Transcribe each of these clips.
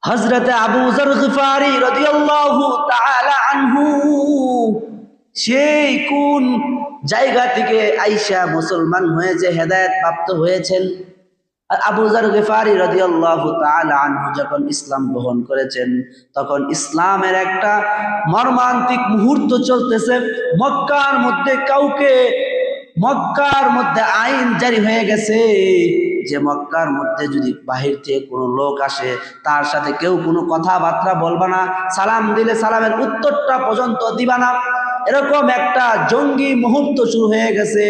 হযরতে আবু যর গিফারি রাদিয়াল্লাহু তাআলা আনহু সেই কোন জায়গা থেকে আইসা মুসলমান হয়েছে, হেদায়েত প্রাপ্ত হয়েছেন। আর আবু যর গিফারি রাদিয়াল্লাহু তাআলা আনহু যখন ইসলাম গ্রহণ করেছেন, তখন ইসলামের একটা মর্মান্তিক মুহূর্ত চলতেছে। মক্কার মধ্যে আইন জারি হয়ে গেছে যে মক্কার মধ্যে যদি বাহির থেকে কোনো লোক আসে, তার সাথে কেউ কোনো কথাবার্তা বলবা না, সালাম দিলে সালামের উত্তরটা পর্যন্ত দিবা না। এরকম একটা জঙ্গি মুহূর্ত শুরু হয়ে গেছে।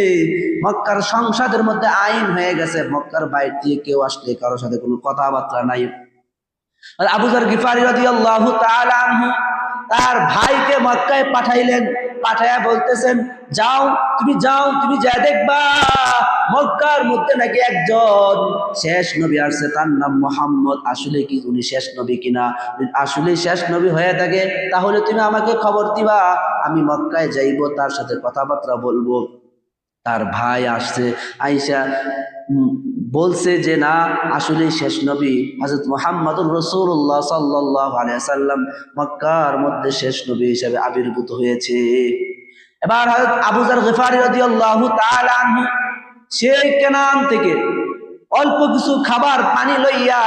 মক্কার সংসদের মধ্যে আইন হয়ে গেছে, মক্কার বাইরে থেকে কেউ আসলে কারোর সাথে কোনো কথাবার্তা নাই। আর আবু যর গিফারি রাদিয়াল্লাহু তাআলা আনহু তার ভাইকে মক্কায় পাঠাইলেন। পাঠায়া বলতেছেন, যাও তুমি যা দেখবা মক্কার মধ্যে নাকি একজন শেষ নবী আসছে, তার নাম মুহাম্মদ। আসলে কি উনি শেষ নবী কিনা? আসলে শেষ নবী হয়ে থাকে তাহলে তুমি আমাকে খবর দিবা, আমি মক্কায় যাইব, তার সাথে কথাবার্তা বলবো। তার ভাই আসছে, আয়েশা বলছে যে না, আসলে শেষ নবী হযরত মুহাম্মদুর রাসূলুল্লাহ সাল্লাল্লাহু আলাইহি ওয়াসাল্লাম মক্কার মধ্যে শেষ নবী হিসেবে আবির্ভূত হয়েছে। এবার হযরত আবু যর গিফারি রাদিয়াল্লাহু তাআলা আনহু সেই কেনান থেকে অল্প কিছু খাবার পানি লইয়া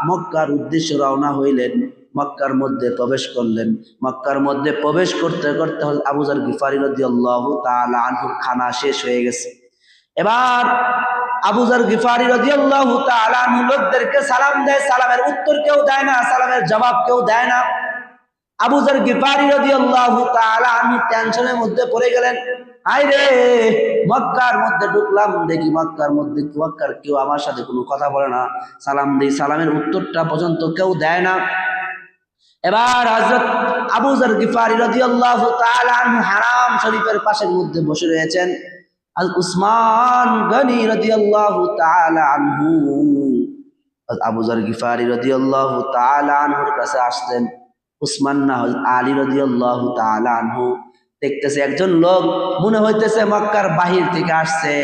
মক্কার উদ্দেশ্যে রওনা হইলেন। মক্কার মধ্যে প্রবেশ করলেন। মক্কার মধ্যে প্রবেশ করতে করতে আবু যর গিফারি রাদিয়াল্লাহু তাআলা আনহুর খানা শেষ হয়ে গেছে। এবার আবু যর গিফারি রাদিয়াল্লাহু তাআলা আনহু লোকদেরকে সালাম দেয়, সালামের উত্তর কেউ দেয় না, সালামের জবাব কেউ দেয় না। আবু যর গিফারি রাদিয়াল্লাহু তাআলা আনহু টেনশনের মধ্যে পড়ে গেলেন। আইরে, মক্কার মধ্যে ঢুকলাম, দেখি মক্কার কেউ আমার সাথে কোনো কথা বলে না, সালাম দেই, সালামের উত্তরটা পর্যন্ত কেউ দেয় না। এবার হযরত আবু যর গিফারি রাদিয়াল্লাহু তাআলা আনহু হারাম শরীফের পাশের মধ্যে বসে রয়েছেন। আর উসমান গনি রাদিয়াল্লাহু তাআলা আনহু আবু যর গিফারি রাদিয়াল্লাহু তাআলা আনহুর কাছে আসলেন। উসমান না, আলী রাদিয়াল্লাহু তাআলা আনহু দেখতেছে একজন লোক, মনে হইতেছে মক্কার বাহির থেকে আসছে,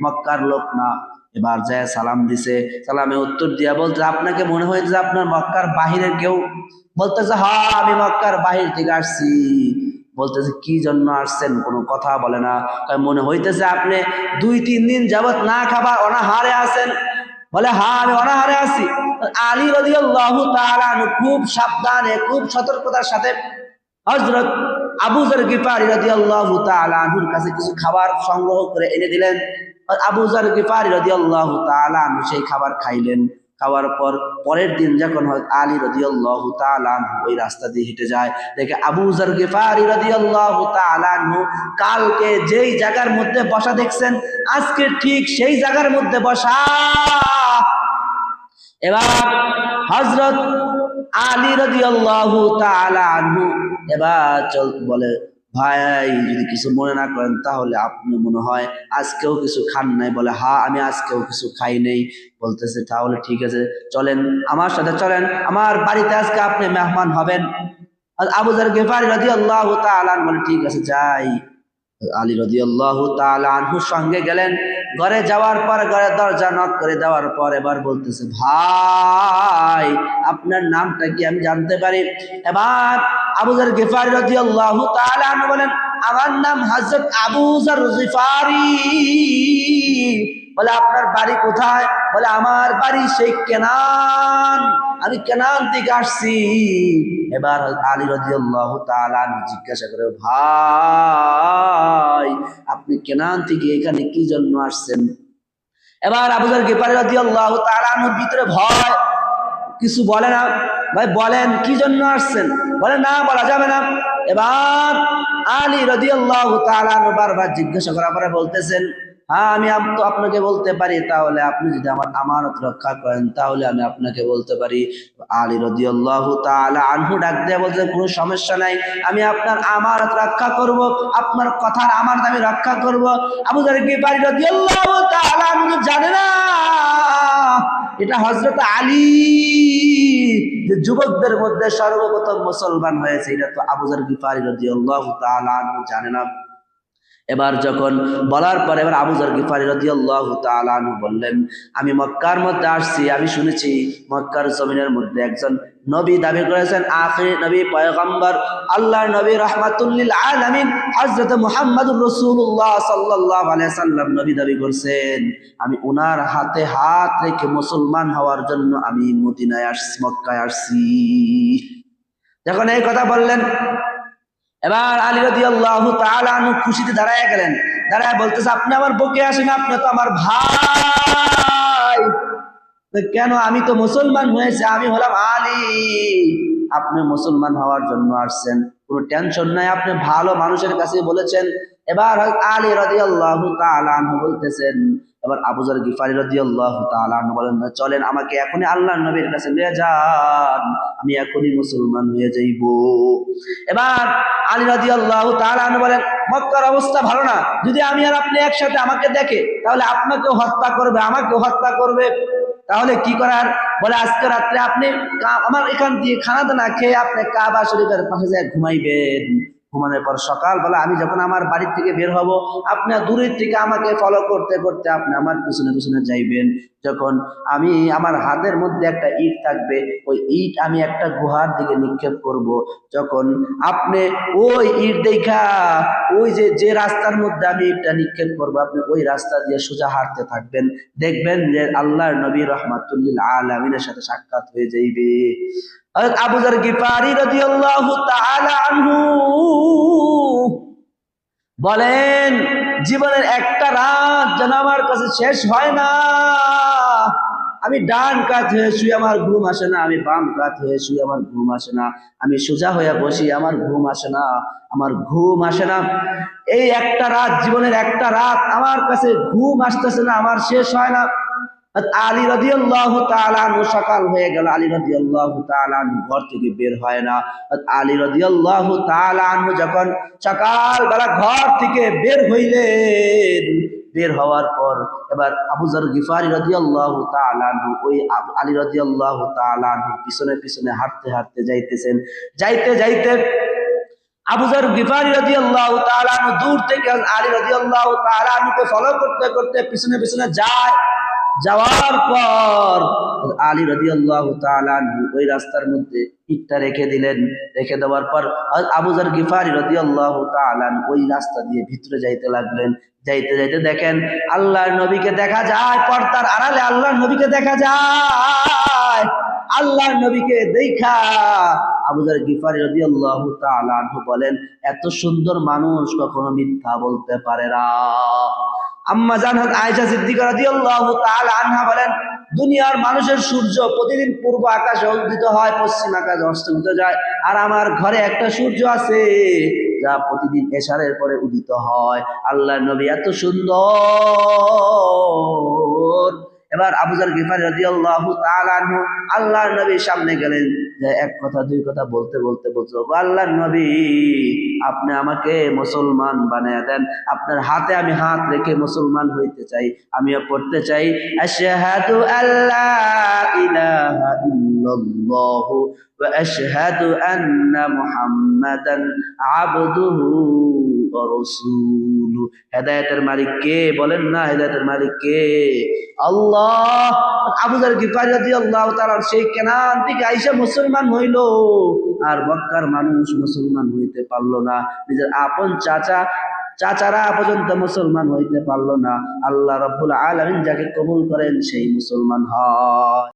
মক্কার লোক না। এবার যায় সালাম দিছে, সালামে উত্তর দিয়া বলতে, আপনাকে মনে হইতেছে আপনার মক্কার বাহিরের কেউ? বলতেছে, হ্যাঁ আমি মক্কার বাহির থেকে আসছি। বলতেছে, কি জন্য আসছেন? কোনো কথা বলে না। মনে হইতেছে আপনি 2-3 দিন যাবত না খাবার অনাহারে আছেন। বলে, হ্যাঁ আমি অনাহারে আছি। আলী রাদিয়াল্লাহু তাআলা আনহু খুব সাবধানে, খুব সতর্কতার সাথে হযরত আবু যর গিফারি রাদিয়াল্লাহু তাআলা আনহুর কাছে কিছু খাবার সংগ্রহ করে এনে দিলেন। আবু যর গিফারি রাদিয়াল্লাহু তাআলা আনহু সেই খাবার খাইলেন। খাওয়ার পর পরের দিন যখন আলী রাদিয়াল্লাহু তাআলা আনহু ওই রাস্তা দিয়ে হেঁটে যায়, দেখে আবু যর গিফারি রাদিয়াল্লাহু তাআলা আনহু কালকে যেই জায়গার মধ্যে বসা দেখছেন, আজকে ঠিক সেই জায়গার মধ্যে বসা। এবার হযরত আলী রাদিয়াল্লাহু তাআলা আনহু এবার বলে, ভাই যদি কিছু মনে না করেন তাহলে আপনি মনে হয় আজকেও কিছু খান নাই। বলে, হ্যাঁ আমি আজকেও কিছু খাই নাই। বলতেছে, তাহলে ঠিক আছে, চলেন আমার সাথে, চলেন আমার বাড়িতে, আজকে আপনি মেহমান হবেন। আর আবু যর গিফারি রাদিয়াল্লাহু তাআলা আনহু বলে, ঠিক আছে যাই। আলী রাদিয়াল্লাহু তাআলা আনহুর সঙ্গে গেলেন। ঘরে যাওয়ার পর ঘরের দরজা নক করে দেওয়ার পর এবার বলতেছে, ভাই আপনার নামটা কি আমি জানতে পারি? এবার আবু যর গিফারি রাদিয়াল্লাহু তাআলা আনহু বলেন, আমার নাম হযরত আবু যর গিফারি। বলে, আপনার বাড়ি কোথায়? বলে, আমার বাড়ি সেই কেনান, আমি কেনান থেকে আসছি। এবার আলী রাদিয়াল্লাহু তাআলা আনহু জিজ্ঞাসা করে, ভাই আপনি কেনান থেকে এখানে কি জন্য আসছেন? এবার আবু যর গিফারি রাদিয়াল্লাহু তাআলা আনহুর ভিতরে ভয়, কিছু বলে না। ভাই বলেন কি জন্য আসছেন? বলে, না বলা যাবে না। এবার আলী রাদিয়াল্লাহু তাআলা আনহু বারবার জিজ্ঞাসা করার পরে বলতেছেন, হ্যাঁ আমি তো আপনাকে বলতে পারি, তাহলে আপনি যদি আমার আমানত রক্ষা করেন তাহলে আমি আপনাকে বলতে পারি। আলী রাদিয়াল্লাহু তাআলা আনহু ডাক দিয়ে বলছেন, কোনো সমস্যা নাই, আমি আপনার আমানত রক্ষা করব, আপনার কথার আমানত আমি রক্ষা করব। আবু যর গিফারি রাদিয়াল্লাহু তাআলা আনহু জানে না এটা হযরত আলী, যে যুবকদের মধ্যে সর্বপ্রথম মুসলমান হয়েছে, এটা তো আবু যর গিফারি রাদিয়াল্লাহু তাআলা আনহু জানে না। এবার যখন বলার পর এবার আবু যর গিফারি রাদিয়াল্লাহু তাআলা আনহু বললেন, আমি মক্কার মধ্যে আসছি, আমি শুনেছি মক্কার জমিনের মধ্যে একজন নবী দাবি করেছেন, আখির নবী পয়গম্বর আল্লাহর নবী রাহমাতুল লিল আলামিন হযরত মুহাম্মদুর রাসূলুল্লাহ সাল্লাল্লাহু আলাইহি সাল্লাম নবী দাবি করছেন। আমি ওনার হাতে হাত রেখে মুসলমান হওয়ার জন্য আমি মদিনায় আসছি, মক্কায় আসছি। যখন এই কথা বললেন, এবার আলী রাদিয়াল্লাহু তাআলা আনহু খুশিতে দাঁড়ায় গেলেন, দাঁড়ায় বলতেছে, আপনি আমার বুকে আসেন, আপনি তো আমার ভাই। কেন? আমি তো মুসলমান হয়েছে, আমি হলাম আলী, আপনি মুসলমান হওয়ার জন্য আসছেন, কোনো টেনশন নাই, আপনি ভালো মানুষের কাছে বলেছেন। এবার আলী রাদিয়াল্লাহু তাআলা আনহু বলতেছেন, এবার আবু যর গিফারি রাদিয়াল্লাহু তাআলা আনহু বলেন, চলেন আমাকে এখনই আল্লাহর নবীর কাছে নিয়ে যান, আমি এখনই মুসলমান হয়ে যাইব। এবার আলী রাদিয়াল্লাহু তাআলা আনহু বলেন, মক্কার অবস্থা ভালো না, যদি আমি আর আপনি একসাথে আমাকে দেখে তাহলে আপনাকেও হত্যা করবে, আমাকেও হত্যা করবে, তাহলে কি করার? বলে, আজকে রাত্রে আপনি আমার এখান দিয়ে খানা দানা খেয়ে আপনি কাবা শরীফের পাশে যায় ঘুমাইবেন। ঘুমানোর পর সকালবেলা আমি যখন আমার বাড়ির থেকে বের হব, আপনি দূরের থেকে আমাকে ফলো করতে করতে আপনি আমার পিছনে পিছনে যাইবেন। যখন আমি আমার হাতের মধ্যে একটা ইট থাকবে, ওই ইট আমি একটা গুহার দিকে নিক্ষেপ করব। যখন আপনি ওই ইট দেখা ওই যে রাস্তার মধ্যে আমি ইটটা নিক্ষেপ করবো, আপনি ওই রাস্তা দিয়ে সোজা হাঁটতে থাকবেন, দেখবেন যে আল্লাহর নবী রাহমাতুল লিল আলামিনের সাথে সাক্ষাৎ হয়ে যাইবে। হযরত আবু যর গিফারি রাদিয়াল্লাহু তাআলা আনহু বলেন, জীবনের একটা রাত যেন আমার কাছে শেষ হয় না, আমি ডান কাত হয়ে শুয়ে আমার ঘুম আসে না, আমি বাম কাত হয়ে শুয়ে আমার ঘুম আসে না, আমি সোজা হয়ে বসি আমার ঘুম আসে না, আমার ঘুম আসে না। এই একটা রাত, জীবনের একটা রাত আমার কাছে ঘুম আসতেছে না, আমার শেষ হয় না। আলী রাদিয়াল্লাহু তাআলা আনহু সকাল হয়ে গেল, আলী রাদিয়াল্লাহু তাআলা আনহু ঘর থেকে বের হয় না। আলী রাদিয়াল্লাহু তাআলা আনহু যখন সকালবেলা ঘর থেকে বের হইলেন, বের হওয়ার পর এবার আবু যর গিফারি রাদিয়াল্লাহু তাআলা আনহু ওই আলী রাদিয়াল্লাহু তাআলা আনহু পিছনে পিছনে হাঁটতে হাঁটতে যাইতেছেন। যাইতে যাইতে আবু যর গিফারি রাদিয়াল্লাহু তাআলা আনহু দূর থেকে আলী রাদিয়াল্লাহু তাআলা আনহুকে ফলো করতে করতে পিছনে পিছনে যায়। যাওয়ার পর আলী রাদিয়াল্লাহু তাআলা আনহু ওই রাস্তার মধ্যে ইটটা রেখে দিলেন। রেখে দেওয়ার পর আবু যর গিফারি রাদিয়াল্লাহু তাআলা আনহু ওই রাস্তা দিয়ে ভিতরে যাইতে লাগলেন। যাইতে যাইতে দেখেন আল্লাহর নবীকে দেখা যায়, পর্দার আড়ালে আল্লাহর নবীকে দেখা যায়। আল্লাহর নবীকে দেখা আবু যর গিফারি রাদিয়াল্লাহু তাআলা আনহু বলেন, এত সুন্দর মানুষ কখনো মিথ্যা বলতে পারে না। আম্মা জান আয়েশা সিদ্দিকা রাদিয়াল্লাহু তাআলা আনহা বলেন, দুনিয়ার মানুষের সূর্য প্রতিদিন পূর্ব আকাশে উদিত হয়, পশ্চিম আকাশে অস্তমিত যায়, আর আমার ঘরে একটা সূর্য আছে যা প্রতিদিন এশারের পরে উদিত হয়। আল্লাহর নবী এত সুন্দর। এবার আবু যর গিফারি রাদিয়াল্লাহু তাআলা আনহু আল্লাহর নবীর সামনে গেলেন, যে এক কথা দুই কথা বলতে বলতে বলছে, আল্লাহর নবী, আপনি আমাকে মুসলমান বানিয়ে দেন, আপনার হাতে আমি হাত রেখে মুসলমান হইতে চাই, আমিও পড়তে চাই আশহাদু আল্লা ইলাহা ইল্লাল্লাহু ওয়া আশহাদু আন্না মুহাম্মাদান আবদুহু ওয়া রাসূলুহু। হেদায়েতের মালিক কে? বলেন না, হেদায়েতের মালিক কে? আল্লাহ। আবু যর গিফারি রাদিয়াল্লাহু তাআলা সেই কেনান থেকে আইসা মুসলমান হইল, আর মক্কার মানুষ মুসলমান হইতে পারলো না, নিজের আপন চাচারা পর্যন্ত মুসলমান হইতে পারলো না। আল্লাহ রাব্বুল আলামিন যাকে কবুল করেন সেই মুসলমান হয়।